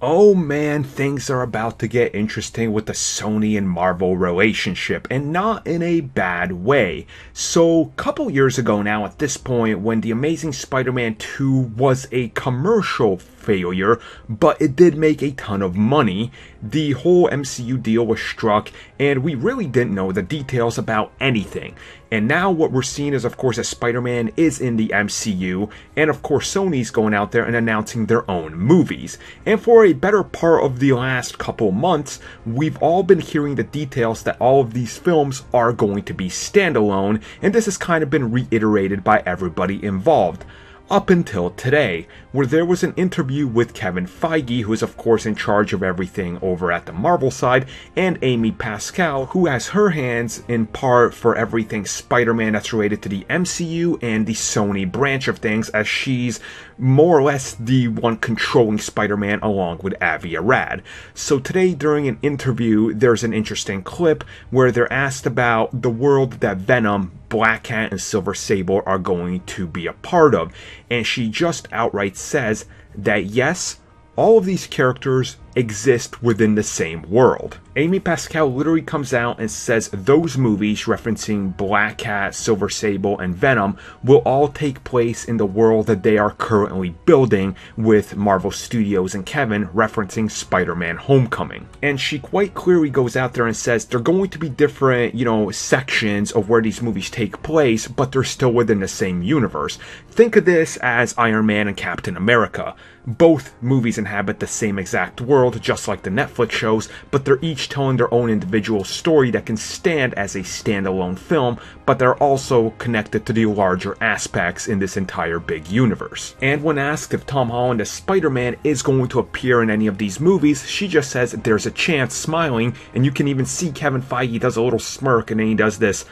Oh man, things are about to get interesting with the Sony and Marvel relationship, and not in a bad way. So, a couple years ago now at this point, when The Amazing Spider-Man 2 was a commercial failure, but it did make a ton of money, the whole MCU deal was struck, and we really didn't know the details about anything. And now what we're seeing is, of course, that Spider-Man is in the MCU, and of course Sony's going out there and announcing their own movies. And for a better part of the last couple months, we've all been hearing the details that all of these films are going to be standalone, and this has kind of been reiterated by everybody involved. Up until today, where there was an interview with Kevin Feige, who is of course in charge of everything over at the Marvel side, and Amy Pascal, who has her hands in part for everything Spider-Man that's related to the MCU and the Sony branch of things, as she's more or less the one controlling Spider-Man along with Avi Arad. So today during an interview, there's an interesting clip where they're asked about the world that Venom, Black Cat, and Silver Sable are going to be a part of, and she just outright says that yes, all of these characters exist within the same world. Amy Pascal literally comes out and says those movies, referencing Black Cat, Silver Sable, and Venom, will all take place in the world that they are currently building with Marvel Studios and Kevin, referencing Spider-Man Homecoming. And she quite clearly goes out there and says they're going to be different, sections of where these movies take place, but they're still within the same universe. Think of this as Iron Man and Captain America. Both movies inhabit the same exact world, just like the Netflix shows, but they're each telling their own individual story that can stand as a standalone film, but they're also connected to the larger aspects in this entire big universe. And when asked if Tom Holland as Spider-Man is going to appear in any of these movies, she just says there's a chance, smiling, and you can even see Kevin Feige does a little smirk, and then he does this,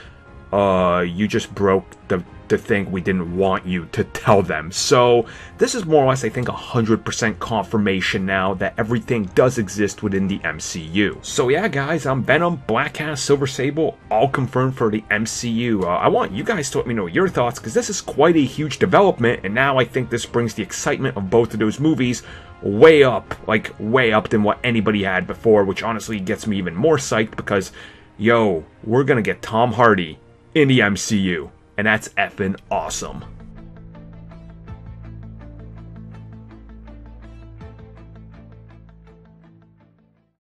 you just broke the thing we didn't want you to tell them. So this is more or less, I think, 100% confirmation now that everything does exist within the MCU. So yeah, guys, I'm Venom, Black Cat, Silver Sable, all confirmed for the MCU. I want you guys to let me know your thoughts, because this is quite a huge development, and now I think this brings the excitement of both of those movies way up than what anybody had before, which honestly gets me even more psyched, because, yo, we're gonna get Tom Hardy in the MCU. And that's effing awesome.